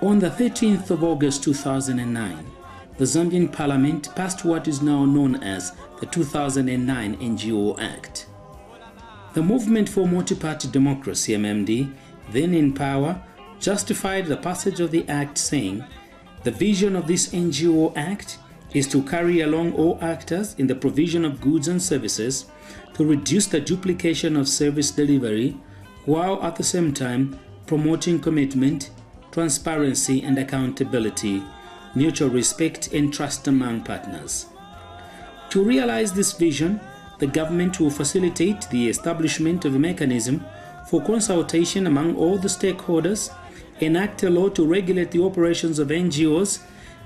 On the 13th of August 2009, the Zambian Parliament passed what is now known as the 2009 NGO Act. The Movement for Multi-Party Democracy, MMD, then in power, justified the passage of the Act, saying, "The vision of this NGO Act is to carry along all actors in the provision of goods and services to reduce the duplication of service delivery, while at the same time promoting commitment, transparency and accountability, mutual respect and trust among partners." To realize this vision, the government will facilitate the establishment of a mechanism for consultation among all the stakeholders, enact a law to regulate the operations of NGOs,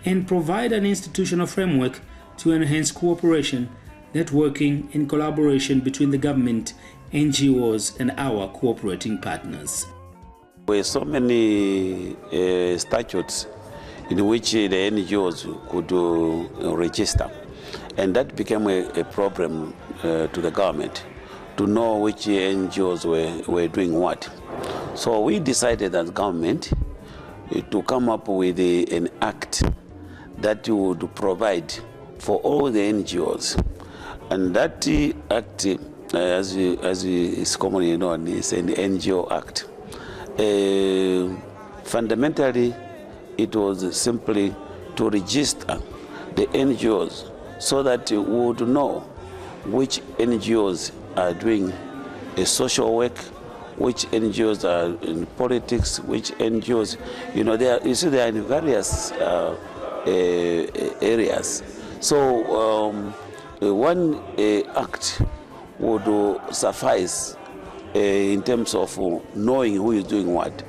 and provide an institutional framework to enhance cooperation, networking and collaboration between the government, NGOs and our cooperating partners. There were so many statutes in which the NGOs could register, and that became a problem to the government to know which NGOs were doing what. So we decided as government to come up with an act that would provide for all the NGOs, and that act, as is commonly known, is an NGO Act. Fundamentally, it was simply to register the NGOs so that we would know which NGOs are doing a social work, which NGOs are in politics, which NGOs, there are in various areas. So one act would suffice in terms of knowing who is doing what.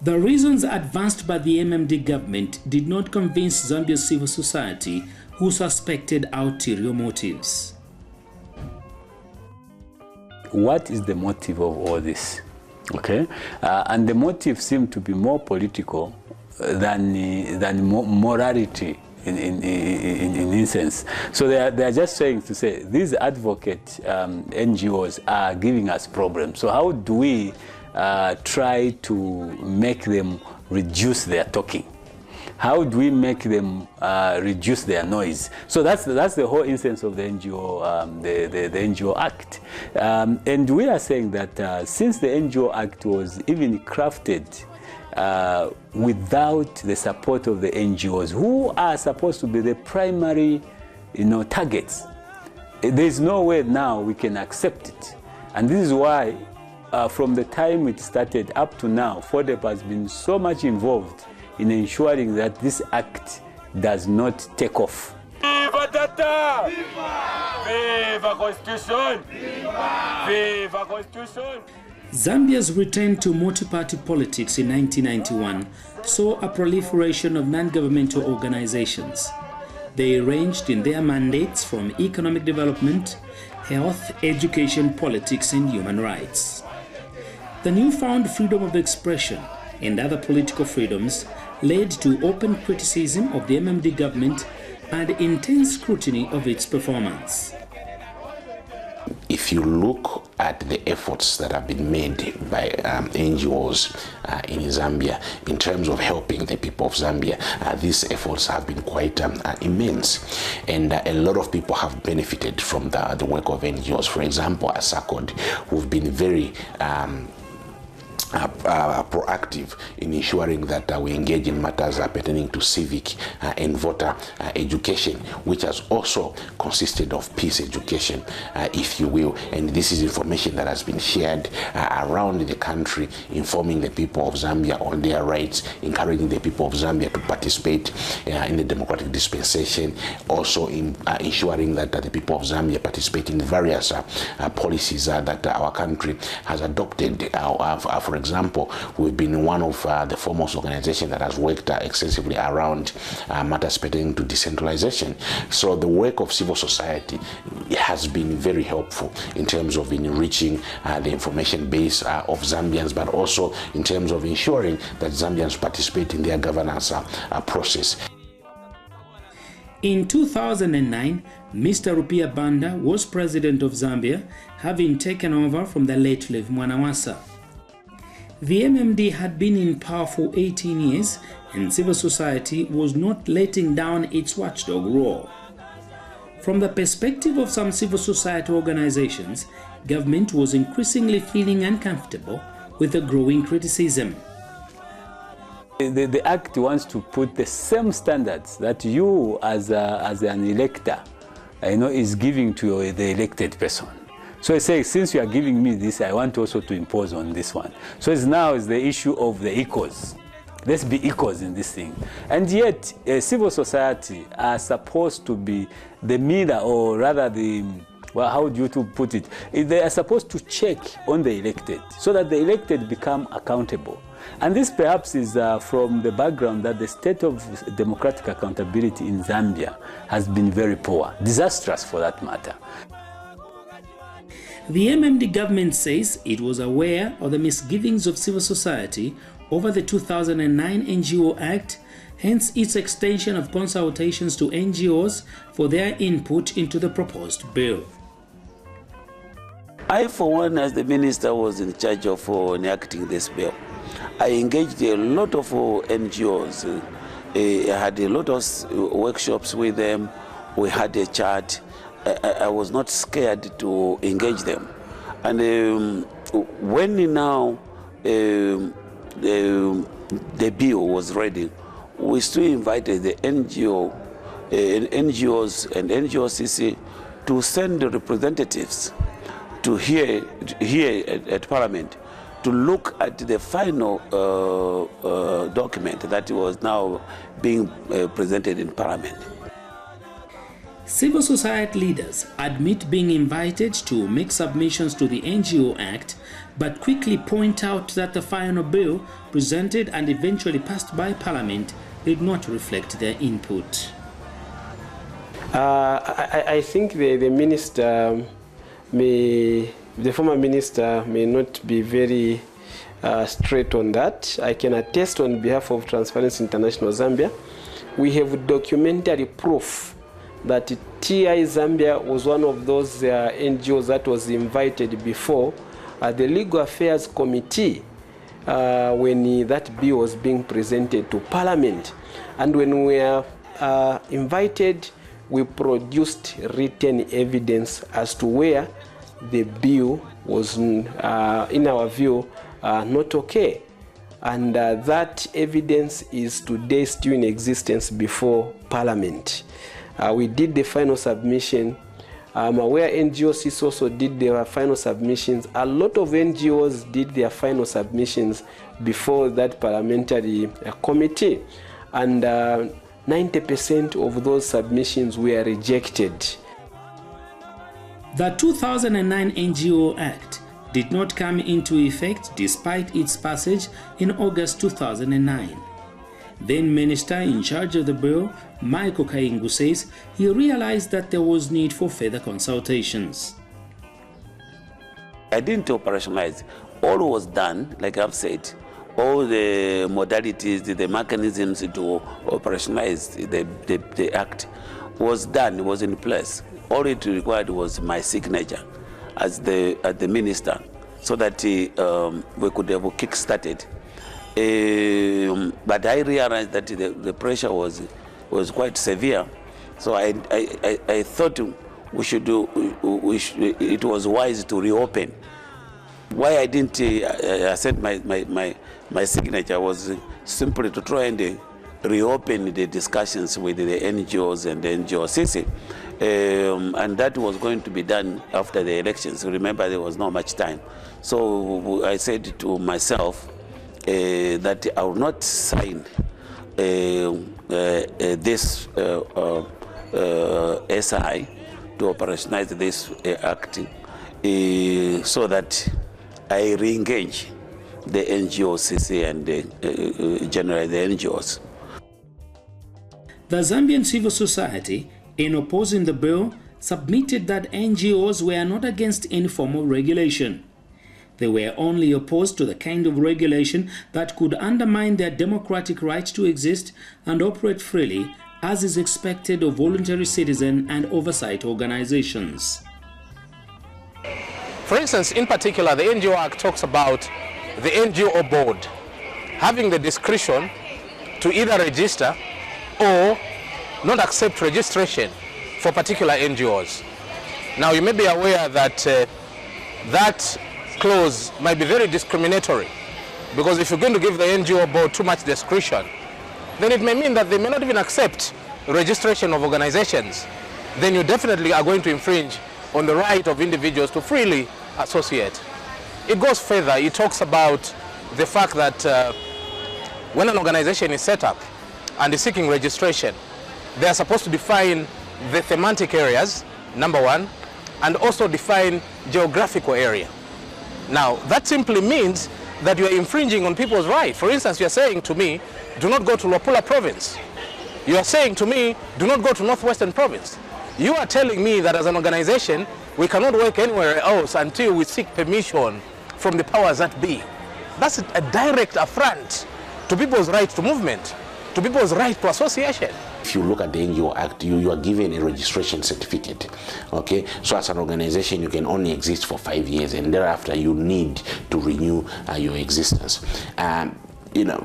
The reasons advanced by the MMD government did not convince Zambia's civil society, who suspected ulterior motives. What is the motive of all this? Okay, and the motive seemed to be more political than morality in essence. So they are just trying to say these advocate NGOs are giving us problems. So how do we try to make them reduce their talking? How do we make them reduce their noise? So that's the whole essence of the NGO, the NGO Act. And we are saying that since the NGO Act was even crafted without the support of the NGOs, who are supposed to be the primary, targets, there is no way now we can accept it. And this is why, from the time it started up to now, FODEP has been so much involved in ensuring that this act does not take off. Viva Data! Viva! Viva Constitution! Viva! Viva Constitution! Zambia's return to multi-party politics in 1991 saw a proliferation of non-governmental organizations. They ranged in their mandates from economic development, health, education, politics, and human rights. The newfound freedom of expression and other political freedoms led to open criticism of the MMD government and intense scrutiny of its performance. If you look at the efforts that have been made by NGOs in Zambia in terms of helping the people of Zambia, these efforts have been quite immense, and a lot of people have benefited from the work of NGOs. For example, as Saccord, who've been very proactive in ensuring that we engage in matters pertaining to civic and voter education, which has also consisted of peace education, if you will. And this is information that has been shared around the country, informing the people of Zambia on their rights, encouraging the people of Zambia to participate in the democratic dispensation, also in ensuring that the people of Zambia participate in various policies that our country has adopted. For example, we've been one of the foremost organizations that has worked extensively around matters pertaining to decentralization. So the work of civil society has been very helpful in terms of enriching the information base of Zambians, but also in terms of ensuring that Zambians participate in their governance process. In 2009, Mr. Rupia Banda was president of Zambia, having taken over from the late Lev Mwanawasa. The MMD had been in power for 18 years and civil society was not letting down its watchdog role. From the perspective of some civil society organizations, government was increasingly feeling uncomfortable with the growing criticism. The Act wants to put the same standards that you as an elector is giving to the elected person. So it says, since you are giving me this, I want also to impose on this one. So it's now the issue of the equals. Let's be equals in this thing. And yet, civil society are supposed to be the mirror, or rather how do you put it? They are supposed to check on the elected so that the elected become accountable. And this perhaps is from the background that the state of democratic accountability in Zambia has been very poor, disastrous for that matter. The MMD government says it was aware of the misgivings of civil society over the 2009 NGO Act, hence its extension of consultations to NGOs for their input into the proposed bill. I, for one, as the minister, was in charge of enacting this bill. I engaged a lot of NGOs. I had a lot of workshops with them. We had a chat. I was not scared to engage them. And when now the bill was ready, we still invited the NGOs and NGOCC to send the representatives to here at Parliament to look at the final document that was now being presented in Parliament. Civil society leaders admit being invited to make submissions to the NGO Act, but quickly point out that the final bill presented and eventually passed by Parliament did not reflect their input. I think the minister the former minister may not be very straight on that. I can attest on behalf of Transparency International Zambia, we have documentary proof that TI Zambia was one of those NGOs that was invited before the Legal Affairs Committee when that bill was being presented to Parliament. And when we were invited, we produced written evidence as to where the bill was, in our view, not okay. And that evidence is today still in existence before Parliament. We did the final submission. I'm aware NGOs also did their final submissions. A lot of NGOs did their final submissions before that parliamentary committee. And 90% of those submissions were rejected. The 2009 NGO Act did not come into effect despite its passage in August 2009. Then Minister in charge of the bill, Saccord Ngo, says he realized that there was need for further consultations. I didn't operationalize. All was done, like I've said. All the modalities, the mechanisms to operationalize the act was done, was in place. All it required was my signature as the minister, so that we could have kick-started. But I realized that the pressure was quite severe, so I thought we should it was wise to reopen. Why I didn't send my signature was simply to try and reopen the discussions with the NGOs and the NGOCC, and that was going to be done after the elections. Remember, there was not much time, so I said to myself that I will not sign this SI to operationalize this act, so that I re-engage the NGOCC and generally the NGOs. The Zambian civil society, in opposing the bill, submitted that NGOs were not against any form of regulation. They were only opposed to the kind of regulation that could undermine their democratic right to exist and operate freely, as is expected of voluntary citizen and oversight organizations. For instance, in particular, the NGO Act talks about the NGO board having the discretion to either register or not accept registration for particular NGOs. Now, you may be aware that that clause might be very discriminatory, because if you're going to give the NGO board too much discretion, then it may mean that they may not even accept registration of organizations. Then you definitely are going to infringe on the right of individuals to freely associate. It goes further. It talks about the fact that when an organization is set up and is seeking registration, they are supposed to define the thematic areas, number one, and also define geographical area. Now, that simply means that you are infringing on people's rights. For instance, you are saying to me, do not go to Luapula province. You are saying to me, do not go to Northwestern province. You are telling me that as an organization, we cannot work anywhere else until we seek permission from the powers that be. That's a direct affront to people's right to movement, to people's right to association. If you look at the NGO Act, you are given a registration certificate, okay? So as an organization, you can only exist for 5 years, and thereafter you need to renew your existence. You know,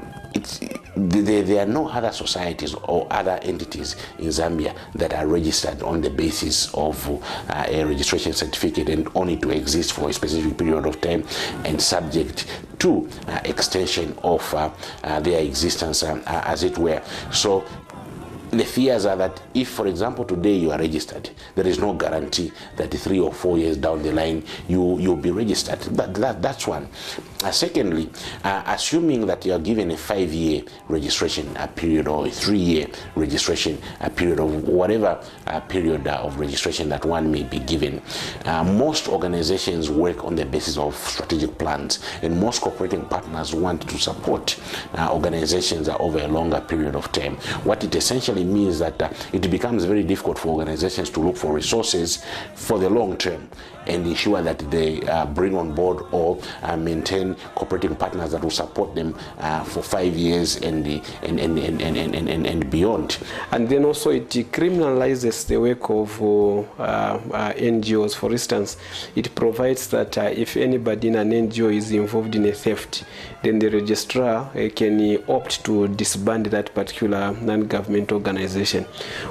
there are no other societies or other entities in Zambia that are registered on the basis of a registration certificate and only to exist for a specific period of time and subject to extension of their existence, as it were. So the fears are that if, for example, today you are registered, there is no guarantee that 3 or 4 years down the line you'll be registered. That's one. Secondly, assuming that you are given a 5-year registration period or a 3-year registration period, or whatever period of registration that one may be given, most organizations work on the basis of strategic plans, and most cooperating partners want to support organizations over a longer period of time. What it essentially means that it becomes very difficult for organizations to look for resources for the long term and ensure that they bring on board or maintain cooperating partners that will support them for 5 years and beyond. And then also it criminalizes the work of NGOs. For instance, it provides that if anybody in an NGO is involved in a theft, then the registrar can opt to disband that particular non-government organization.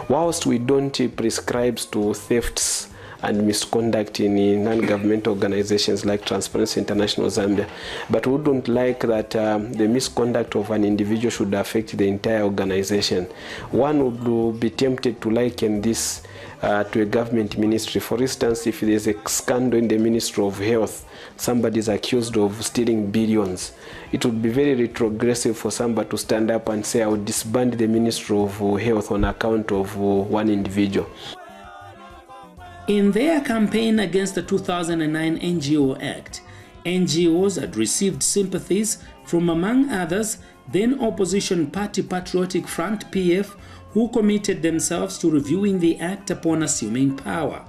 Whilst we don't prescribe to thefts and misconduct in non-government organizations like Transparency International Zambia, but we don't like that the misconduct of an individual should affect the entire organization. One would be tempted to liken this to a government ministry. For instance, if there's a scandal in the Ministry of Health, somebody is accused of stealing billions, it would be very retrogressive for somebody to stand up and say, I will disband the Ministry of Health on account of one individual. In their campaign against the 2009 NGO Act, NGOs had received sympathies from, among others, then opposition party Patriotic Front PF, who committed themselves to reviewing the act upon assuming power.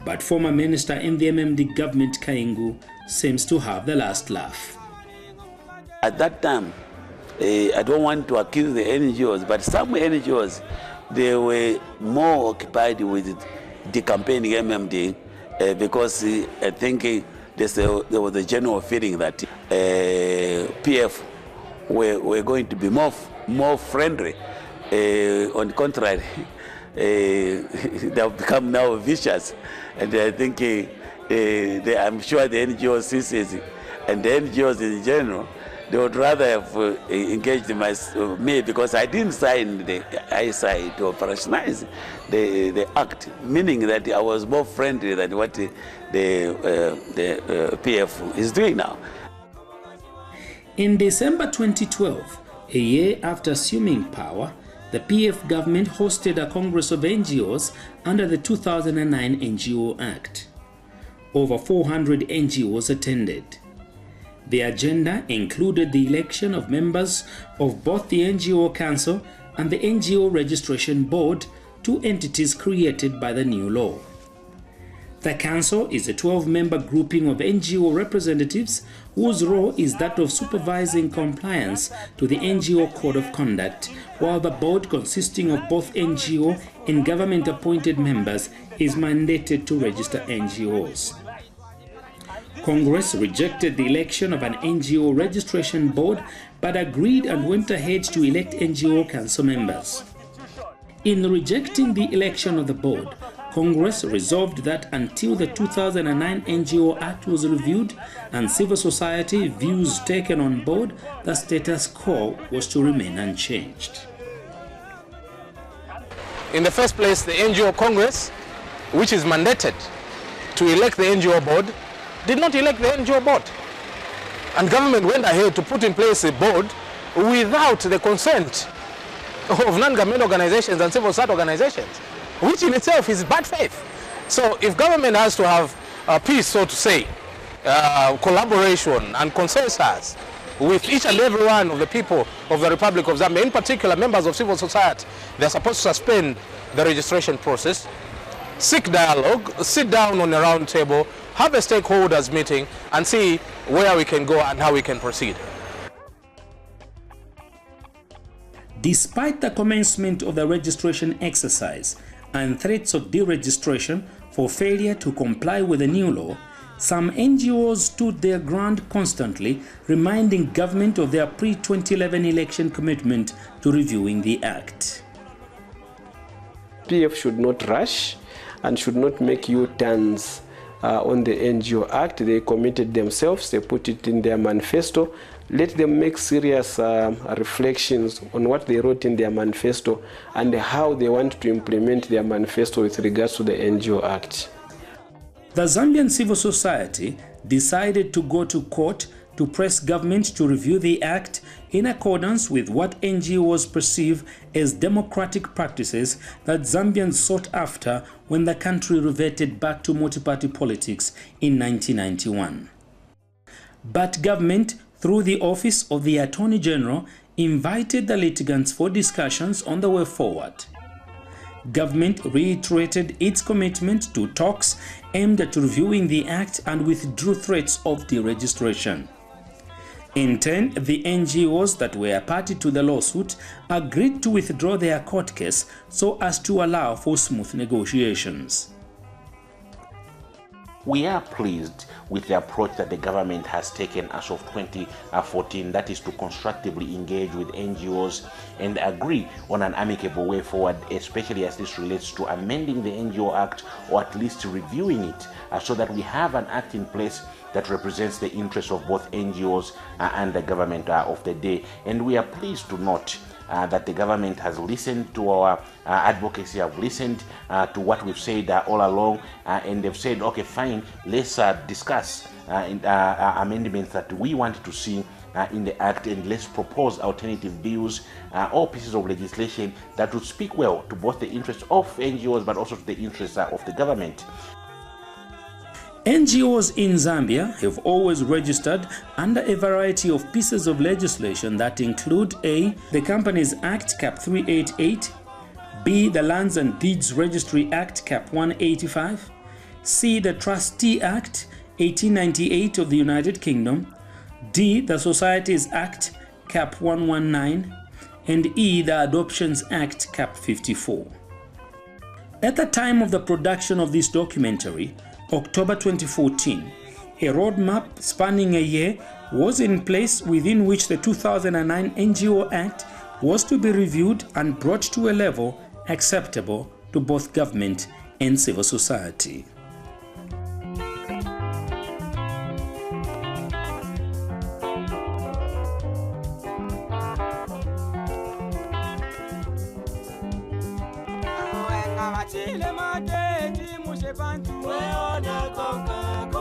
But former minister in the MMD government Ngo seems to have the last laugh. At that time, I don't want to accuse the NGOs, but some NGOs, they were more occupied with the campaigning MMD because I think there was a general feeling that PF were going to be more friendly. On the contrary, they have become now vicious, and I think I'm sure the NGOs and the NGOs in general, they would rather have engaged me because I didn't sign the ISI to operationalize the act, meaning that I was more friendly than what the PF is doing now. In December 2012, a year after assuming power, the PF government hosted a Congress of NGOs under the 2009 NGO Act. Over 400 NGOs attended. The agenda included the election of members of both the NGO Council and the NGO Registration Board, two entities created by the new law. The Council is a 12-member grouping of NGO representatives whose role is that of supervising compliance to the NGO Code of Conduct, while the board, consisting of both NGO and government-appointed members, is mandated to register NGOs. Congress rejected the election of an NGO registration board but agreed and went ahead to elect NGO council members. In rejecting the election of the board, Congress resolved that until the 2009 NGO Act was reviewed and civil society views taken on board, the status quo was to remain unchanged. In the first place, the NGO Congress, which is mandated to elect the NGO board, did not elect the NGO board. And government went ahead to put in place a board without the consent of non-government organizations and civil society organizations, which in itself is bad faith. So if government has to have a peace, so to say, collaboration and consensus with each and every one of the people of the Republic of Zambia, in particular members of civil society, they're supposed to suspend the registration process, seek dialogue, sit down on a round table, have a stakeholders meeting and see where we can go and how we can proceed. Despite the commencement of the registration exercise and threats of deregistration for failure to comply with the new law, some NGOs stood their ground constantly, reminding government of their pre-2011 election commitment to reviewing the act. PF should not rush and should not make U-turns on the NGO Act. They committed themselves, they put it in their manifesto. Let them make serious reflections on what they wrote in their manifesto and how they want to implement their manifesto with regards to the NGO Act. The Zambian civil society decided to go to court to press government to review the act in accordance with what NGOs perceive as democratic practices that Zambians sought after when the country reverted back to multi-party politics in 1991. But government, through the Office of the Attorney General, invited the litigants for discussions on the way forward. Government reiterated its commitment to talks aimed at reviewing the act and withdrew threats of deregistration. In turn, the NGOs that were party to the lawsuit agreed to withdraw their court case so as to allow for smooth negotiations. We are pleased with the approach that the government has taken as of 2014, that is to constructively engage with NGOs and agree on an amicable way forward, especially as this relates to amending the NGO Act or at least reviewing it so that we have an act in place that represents the interests of both NGOs and the government of the day. And we are pleased to note that the government has listened to our advocacy, have listened to what we've said all along, and they've said, okay, fine, let's discuss amendments that we want to see in the Act, and let's propose alternative bills or pieces of legislation that would speak well to both the interests of NGOs but also to the interests of the government. NGOs in Zambia have always registered under a variety of pieces of legislation that include A. the Companies Act Cap 388, B. the Lands and Deeds Registry Act Cap 185, C. the Trustee Act 1898 of the United Kingdom, D. the Societies Act Cap 119, and E. the Adoptions Act Cap 54. At the time of the production of this documentary, October 2014, a roadmap spanning a year was in place within which the 2009 NGO Act was to be reviewed and brought to a level acceptable to both government and civil society. Chile mate, ti mushe bantu, we ona konka.